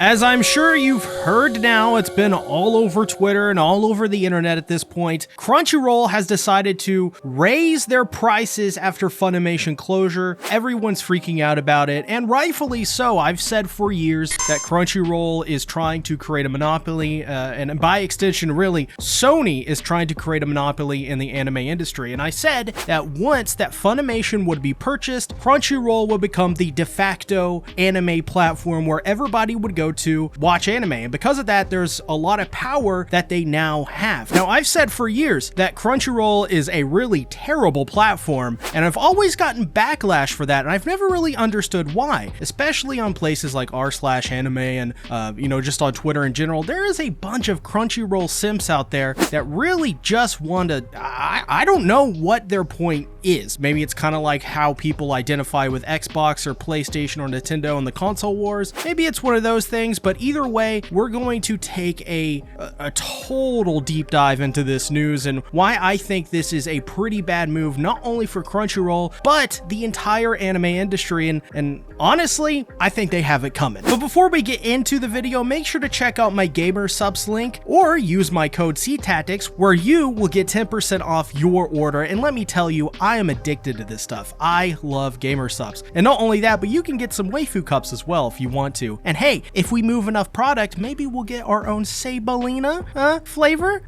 As I'm sure you've heard now, it's been all over Twitter and all over the internet at this point, Crunchyroll has decided to raise their prices after Funimation closure. Everyone's freaking out about it, and rightfully so. I've said for years that Crunchyroll is trying to create a monopoly, and by extension, really, Sony is trying to create a monopoly in the anime industry. And I said that once that Funimation would be purchased, Crunchyroll would become the de facto anime platform where everybody would go to watch anime, and because of that, there's a lot of power that they now have. Now, I've said for years that Crunchyroll is a really terrible platform, and I've always gotten backlash for that, and I've never really understood why, especially on places like r/anime and, just on Twitter in general. There is a bunch of Crunchyroll simps out there that really just want to, I don't know what their point is. Maybe it's kind of like how people identify with Xbox or PlayStation or Nintendo in the console wars. Maybe it's one of those things, but either way, we're going to take a total deep dive into this news and why I think this is a pretty bad move, not only for Crunchyroll, but the entire anime industry, and honestly, I think they have it coming. But before we get into the video, make sure to check out my Gamer Subs link or use my code SeaTactics where you will get 10% off your order, and let me tell you, I am addicted to this stuff. I love Gamer Subs. And not only that, but you can get some waifu cups as well if you want to. And hey, if we move enough product, maybe we'll get our own Sabalina flavor.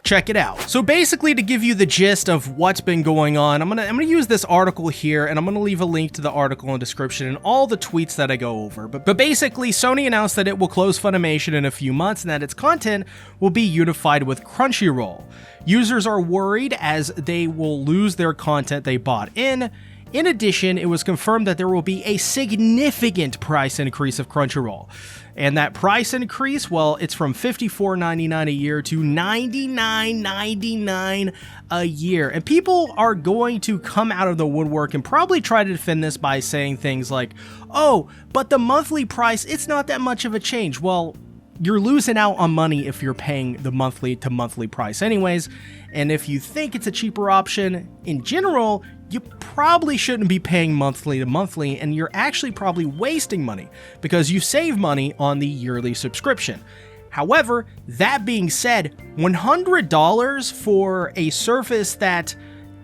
Check it out. So basically, to give you the gist of what's been going on, I'm gonna use this article here, and I'm gonna leave a link to the article in the description and all the tweets that I go over. But basically, Sony announced that it will close Funimation in a few months and that its content will be unified with Crunchyroll. Users are worried as they will lose their content they bought in. In addition, it was confirmed that there will be a significant price increase of Crunchyroll. And that price increase, well, it's from $54.99 a year to $99.99 a year. And people are going to come out of the woodwork and probably try to defend this by saying things like, oh, but the monthly price, it's not that much of a change. Well, you're losing out on money if you're paying the monthly to monthly price anyways. And if you think it's a cheaper option in general, you probably shouldn't be paying monthly to monthly, and you're actually probably wasting money because you save money on the yearly subscription. However, that being said, $100 for a service that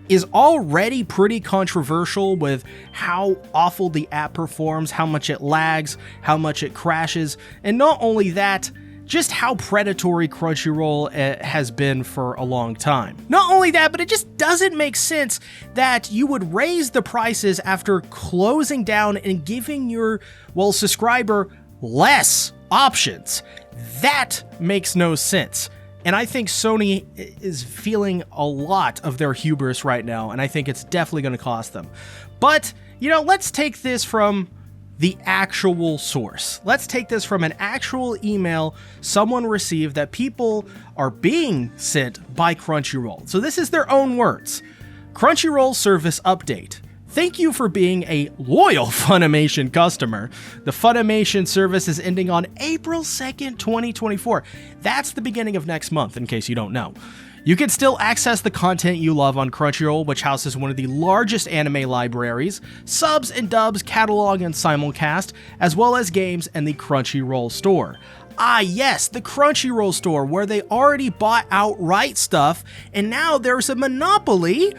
is already pretty controversial with how awful the app performs, how much it lags, how much it crashes, and not only that, just how predatory Crunchyroll has been for a long time. Not only that, but it just doesn't make sense that you would raise the prices after closing down and giving your, subscriber less options. That makes no sense. And I think Sony is feeling a lot of their hubris right now, and I think it's definitely going to cost them. But, let's take this from the actual source. Let's take this from an actual email someone received that people are being sent by Crunchyroll. So this is their own words. Crunchyroll service update. Thank you for being a loyal Funimation customer. The Funimation service is ending on April 2nd, 2024. That's the beginning of next month, in case you don't know. You can still access the content you love on Crunchyroll, which houses one of the largest anime libraries, subs and dubs, catalog and simulcast, as well as games and the Crunchyroll store. Ah yes, the Crunchyroll store, where they already bought outright stuff, and now there's a monopoly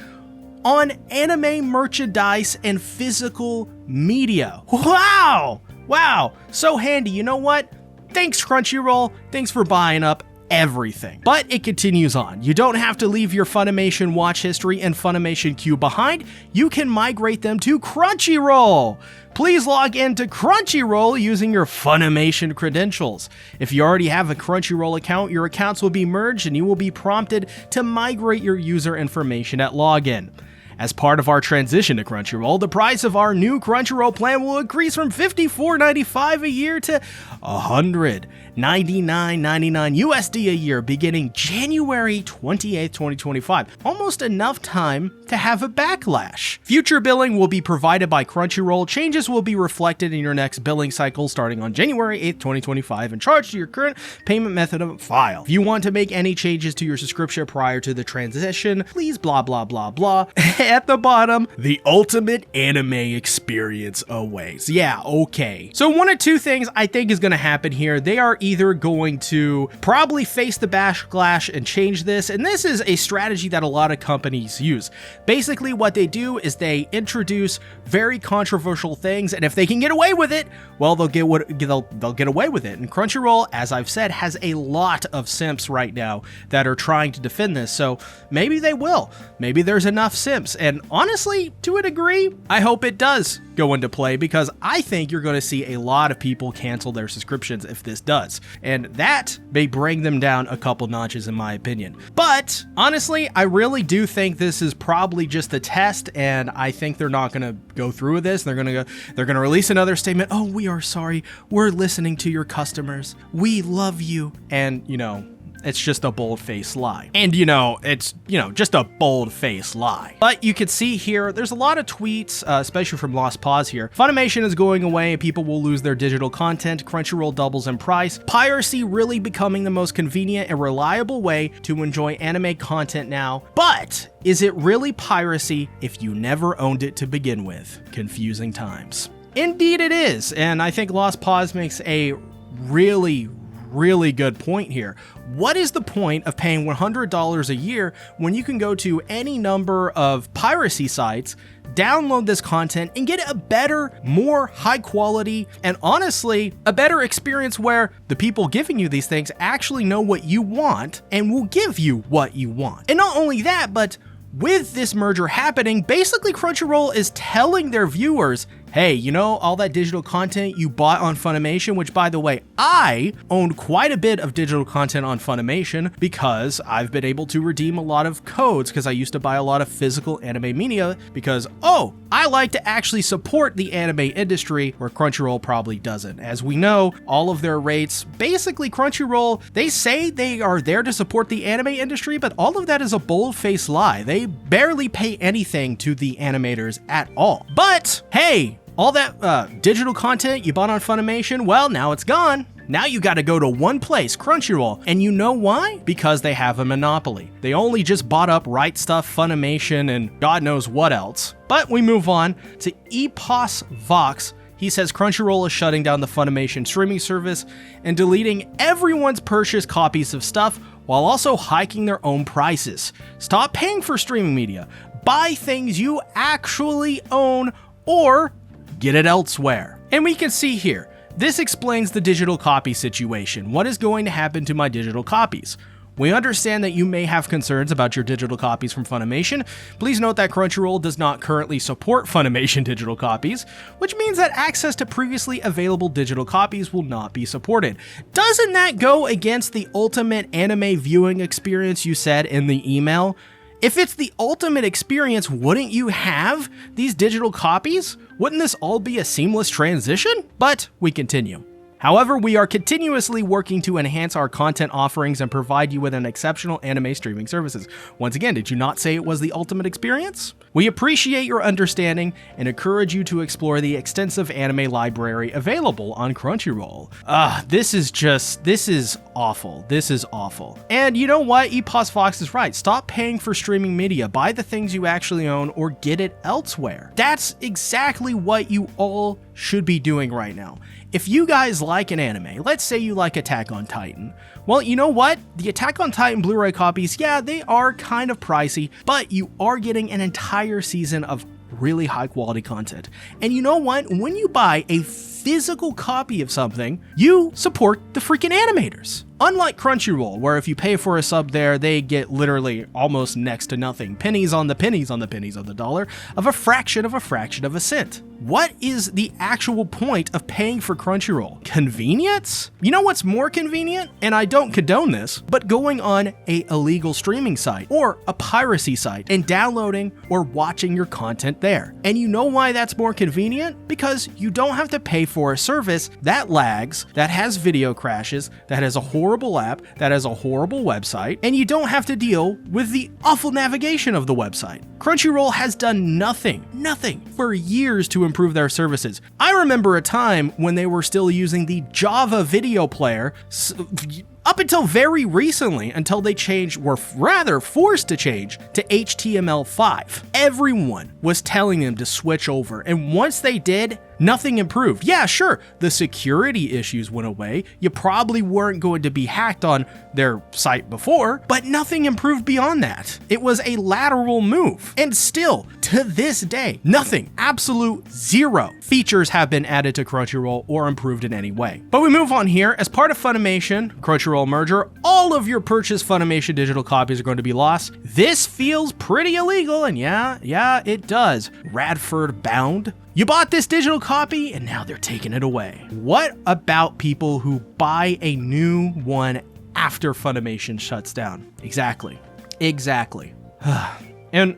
on anime merchandise and physical media. Wow! Wow, so handy. You know what? Thanks, Crunchyroll. Thanks for buying up everything. But it continues on. You don't have to leave your Funimation watch history and Funimation queue behind. You can migrate them to Crunchyroll. Please log into Crunchyroll using your Funimation credentials. If you already have a Crunchyroll account, your accounts will be merged and you will be prompted to migrate your user information at login. As part of our transition to Crunchyroll, the price of our new Crunchyroll plan will increase from $54.95 a year to $199.99 USD a year beginning January 28, 2025. Almost enough time to have a backlash. Future billing will be provided by Crunchyroll. Changes will be reflected in your next billing cycle starting on January 8, 2025 and charged to your current payment method of file. If you want to make any changes to your subscription prior to the transition, please blah blah blah blah. at the bottom, the ultimate anime experience awaits. Yeah, okay. So one of two things I think is going to happen here. They are either going to probably face the backlash and change this, and this is a strategy that a lot of companies use. Basically, what they do is they introduce very controversial things, and if they can get away with it, well, they'll get away with it. And Crunchyroll, as I've said, has a lot of simps right now that are trying to defend this, so maybe they will. Maybe there's enough simps, and honestly, to a degree, I hope it does go into play, because I think you're going to see a lot of people cancel their subscriptions if this does, and that may bring them down a couple notches in my opinion. But honestly, I really do think this is probably just a test, and I think they're not going to go through with this. They're going to release another statement. Oh, we are sorry. We're listening to your customers. We love you. And, it's just a bold-faced lie. And, it's, just a bold-faced lie. But you can see here, there's a lot of tweets, especially from Lost Pause here. Funimation is going away and people will lose their digital content. Crunchyroll doubles in price. Piracy really becoming the most convenient and reliable way to enjoy anime content now. But is it really piracy if you never owned it to begin with? Confusing times. Indeed it is. And I think Lost Pause makes a really good point here. What is the point of paying $100 a year when you can go to any number of piracy sites, download this content, and get a better, more high quality, and honestly, a better experience where the people giving you these things actually know what you want and will give you what you want. And not only that, but with this merger happening, basically Crunchyroll is telling their viewers, hey, all that digital content you bought on Funimation, which by the way, I own quite a bit of digital content on Funimation because I've been able to redeem a lot of codes because I used to buy a lot of physical anime media because, I like to actually support the anime industry where Crunchyroll probably doesn't. As we know, all of their rates, basically Crunchyroll, they say they are there to support the anime industry, but all of that is a bold-faced lie. They barely pay anything to the animators at all. But hey, all that digital content you bought on Funimation, well, now it's gone. Now you gotta go to one place, Crunchyroll. And you know why? Because they have a monopoly. They only just bought up Right Stuff, Funimation, and God knows what else. But we move on to Epos Vox. He says Crunchyroll is shutting down the Funimation streaming service and deleting everyone's purchased copies of stuff while also hiking their own prices. Stop paying for streaming media. Buy things you actually own or get it elsewhere. And we can see here, this explains the digital copy situation. What is going to happen to my digital copies? We understand that you may have concerns about your digital copies from Funimation. Please note that Crunchyroll does not currently support Funimation digital copies, which means that access to previously available digital copies will not be supported. Doesn't that go against the ultimate anime viewing experience you said in the email? If it's the ultimate experience, wouldn't you have these digital copies? Wouldn't this all be a seamless transition? But we continue. However, we are continuously working to enhance our content offerings and provide you with an exceptional anime streaming services. Once again, did you not say it was the ultimate experience? We appreciate your understanding and encourage you to explore the extensive anime library available on Crunchyroll. This is awful. This is awful. And you know what? Epos Fox is right. Stop paying for streaming media. Buy the things you actually own or get it elsewhere. That's exactly what you all should be doing right now. If you guys like an anime, let's say you like Attack on Titan, well, you know what? The Attack on Titan Blu-ray copies, yeah, they are kind of pricey, but you are getting an entire season of really high quality content. And you know what? When you buy a physical copy of something, you support the freaking animators. Unlike Crunchyroll, where if you pay for a sub there, they get literally almost next to nothing. Pennies on the pennies on the pennies of the dollar of a fraction of a cent. What is the actual point of paying for Crunchyroll? Convenience? You know what's more convenient? And I don't condone this, but going on a illegal streaming site or a piracy site and downloading or watching your content there. And you know why that's more convenient? Because you don't have to pay for a service that lags, that has video crashes, that has a horrible app, that has a horrible website, and you don't have to deal with the awful navigation of the website. Crunchyroll has done nothing for years to improve their services. I remember a time when they were still using the Java video player, up until very recently, until they were rather forced to change to HTML5. Everyone was telling them to switch over, and once they did, nothing improved. Yeah, sure, the security issues went away. You probably weren't going to be hacked on their site before, but nothing improved beyond that. It was a lateral move. And still, to this day, nothing, absolute zero features have been added to Crunchyroll or improved in any way. But we move on here. As part of Funimation, Crunchyroll merger, all of your purchased Funimation digital copies are going to be lost. This feels pretty illegal, and yeah, it does. Radford bound. You bought this digital copy and now they're taking it away. What about people who buy a new one after Funimation shuts down? Exactly. And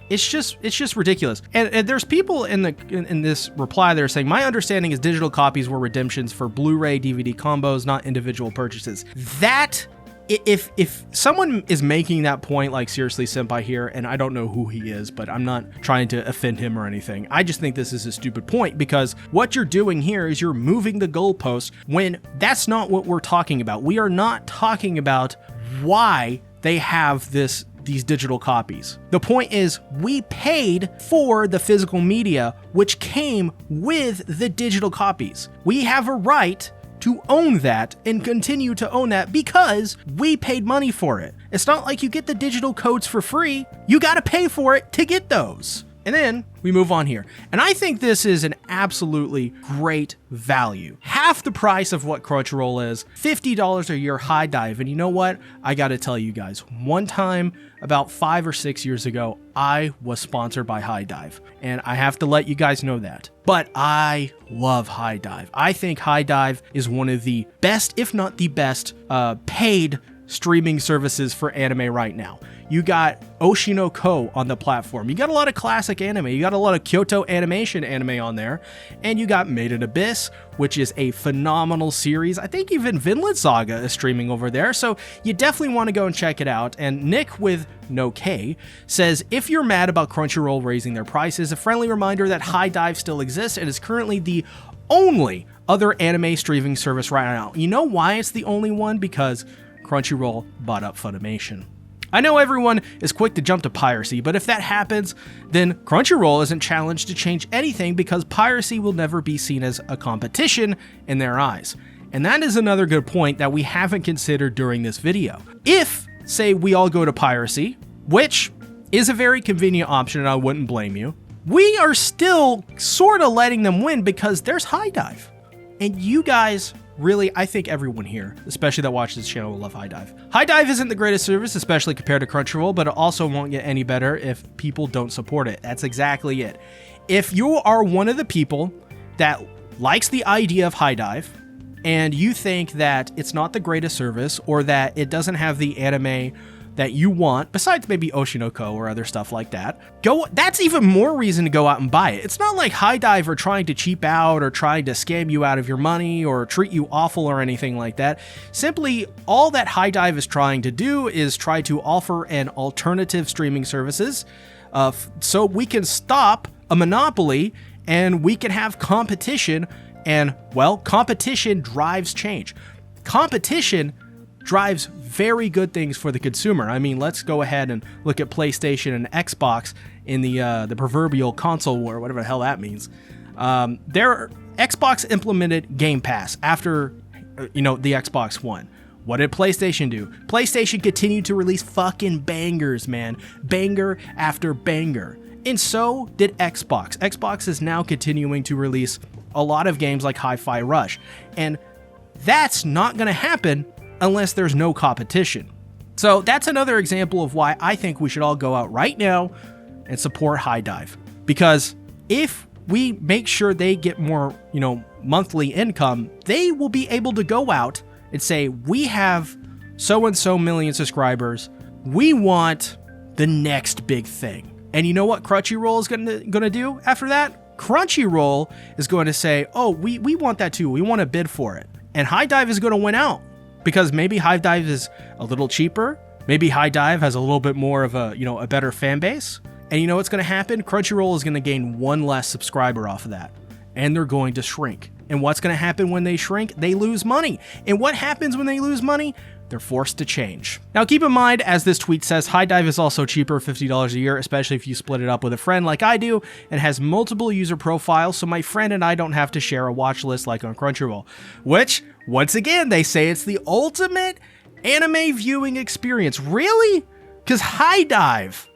it's just ridiculous. And there's people in this reply that are saying, my understanding is digital copies were redemptions for Blu-ray DVD combos, not individual purchases. That, if someone is making that point, like seriously, senpai here, and I don't know who he is, but I'm not trying to offend him or anything. I just think this is a stupid point, because what you're doing here is you're moving the goalpost when that's not what we're talking about. We are not talking about why they have these digital copies. The point is, we paid for the physical media, which came with the digital copies. We have a right to own that and continue to own that because we paid money for it. It's not like you get the digital codes for free. You gotta pay for it to get those. And then we move on here. And I think this is an absolutely great value. Half the price of what Crunchyroll is, $50 a year HiDive. And you know what? I gotta tell you guys, one time about 5 or 6 years ago, I was sponsored by HiDive. And I have to let you guys know that. But I love HiDive. I think HiDive is one of the best, if not the best, paid streaming services for anime right now. You got Oshinoko on the platform. You got a lot of classic anime. You got a lot of Kyoto Animation anime on there. And you got Made in Abyss, which is a phenomenal series. I think even Vinland Saga is streaming over there. So you definitely want to go and check it out. And Nick with no K says, if you're mad about Crunchyroll raising their prices, a friendly reminder that HiDive still exists and is currently the only other anime streaming service right now. You know why it's the only one? Because Crunchyroll bought up Funimation. I know everyone is quick to jump to piracy, but if that happens, then Crunchyroll isn't challenged to change anything because piracy will never be seen as a competition in their eyes. And that is another good point that we haven't considered during this video. If, say, we all go to piracy, which is a very convenient option and I wouldn't blame you, we are still sort of letting them win because there's HiDive. And you guys really, I think everyone here, especially that watches this channel, will love HiDive. HiDive isn't the greatest service, especially compared to Crunchyroll, but it also won't get any better if people don't support it. That's exactly it. If you are one of the people that likes the idea of HiDive, and you think that it's not the greatest service, or that it doesn't have the anime that you want, besides maybe Oshinoko or other stuff like that, that's even more reason to go out and buy it. It's not like HiDive are trying to cheap out or trying to scam you out of your money or treat you awful or anything like that. Simply, all that HiDive is trying to do is try to offer an alternative streaming services so we can stop a monopoly and we can have competition. And, well, competition drives change. Competition drives very good things for the consumer. I mean, let's go ahead and look at PlayStation and Xbox in the proverbial console war, whatever the hell that means. Xbox implemented Game Pass after, the Xbox One. What did PlayStation do? PlayStation continued to release fucking bangers, man. Banger after banger. And so did Xbox. Xbox is now continuing to release a lot of games like Hi-Fi Rush. And that's not going to happen unless there's no competition. So that's another example of why I think we should all go out right now and support HiDive. Because if we make sure they get more, monthly income, they will be able to go out and say, we have so-and-so million subscribers. We want the next big thing. And you know what Crunchyroll is gonna do after that? Crunchyroll is going to say, oh, we want that too. We want to bid for it. And HiDive is going to win out because maybe HiDive is a little cheaper. Maybe HiDive has a little bit more of a, a better fan base. And you know what's going to happen? Crunchyroll is going to gain one less subscriber off of that. And they're going to shrink. And what's going to happen when they shrink? They lose money. And what happens when they lose money? They're forced to change. Now keep in mind, as this tweet says, HiDive is also cheaper, $50 a year, especially if you split it up with a friend like I do, and has multiple user profiles, so my friend and I don't have to share a watch list like on Crunchyroll. Which, once again, they say it's the ultimate anime viewing experience. Really? Because HiDive,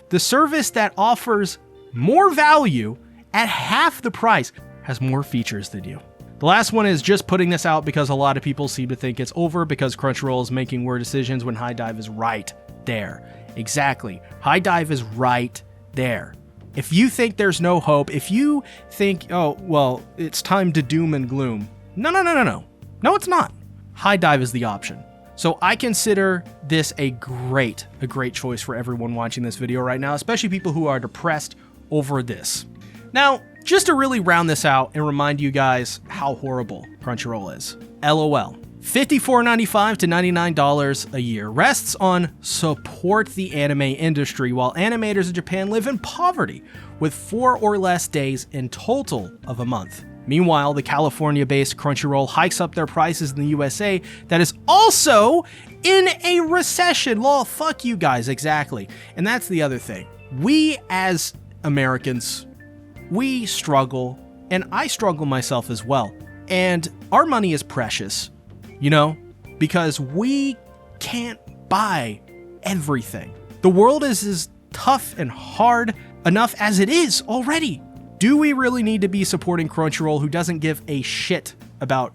the service that offers more value at half the price, has more features than you. The last one is just putting this out because a lot of people seem to think it's over because Crunchyroll is making weird decisions when HiDive is right there. Exactly. HiDive is right there. If you think there's no hope, if you think, oh, well, it's time to doom and gloom. No. No, it's not. HiDive is the option. So I consider this a great choice for everyone watching this video right now, especially people who are depressed over this. Now, just to really round this out and remind you guys how horrible Crunchyroll is. LOL. $54.95 to $99 a year rests on support the anime industry, while animators in Japan live in poverty with 4 or less days in total of a month. Meanwhile, the California-based Crunchyroll hikes up their prices in the USA that is also in a recession. Lol, fuck you guys, exactly. And that's the other thing. We as Americans, we struggle, and I struggle myself as well. And our money is precious, because we can't buy everything. The world is as tough and hard enough as it is already. Do we really need to be supporting Crunchyroll, who doesn't give a shit about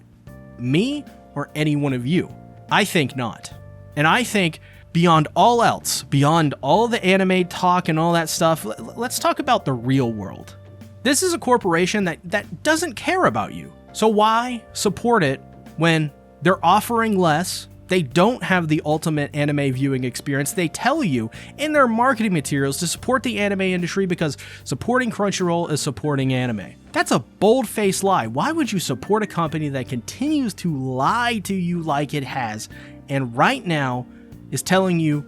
me or any one of you? I think not. And I think beyond all else, beyond all the anime talk and all that stuff, let's talk about the real world. This is a corporation that doesn't care about you. So why support it when they're offering less? They don't have the ultimate anime viewing experience. They tell you in their marketing materials to support the anime industry because supporting Crunchyroll is supporting anime. That's a bold-faced lie. Why would you support a company that continues to lie to you like it has, and right now is telling you,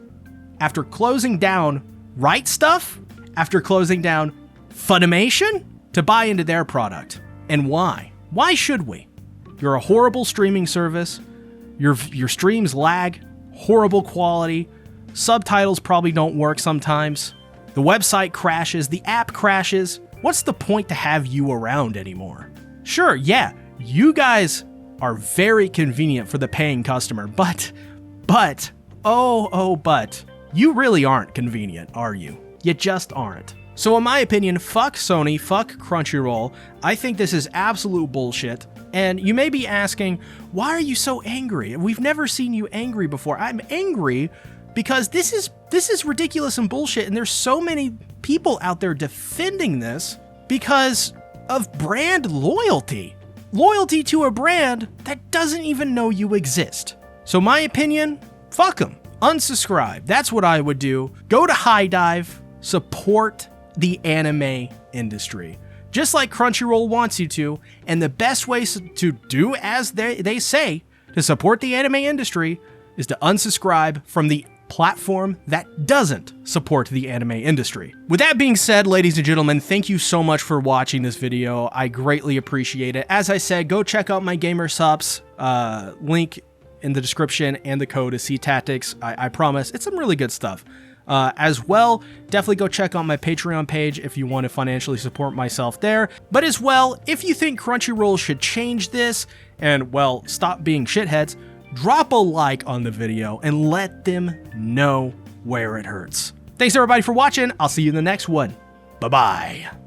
after closing down Right Stuff, after closing down Funimation, to buy into their product? And why? Why should we? You're a horrible streaming service. Your streams lag, horrible quality, subtitles probably don't work sometimes, the website crashes, the app crashes. What's the point to have you around anymore? Sure, yeah, you guys are very convenient for the paying customer, but, you really aren't convenient, are you? You just aren't. So in my opinion, fuck Sony, fuck Crunchyroll. I think this is absolute bullshit. And you may be asking, why are you so angry? We've never seen you angry before. I'm angry because this is ridiculous and bullshit, and there's so many people out there defending this because of brand loyalty. Loyalty to a brand that doesn't even know you exist. So my opinion, fuck them. Unsubscribe. That's what I would do. Go to HiDive, support the anime industry. Just like Crunchyroll wants you to, and the best way to do as they say to support the anime industry is to unsubscribe from the platform that doesn't support the anime industry. With that being said, ladies and gentlemen, thank you so much for watching this video. I greatly appreciate it. As I said, go check out my Gamer Subs link in the description, and the code is SeaTactics. I promise it's some really good stuff. As well, definitely go check out my Patreon page if you want to financially support myself there. But as well, if you think Crunchyroll should change this and, well, stop being shitheads, drop a like on the video and let them know where it hurts. Thanks everybody for watching. I'll see you in the next one. Bye-bye.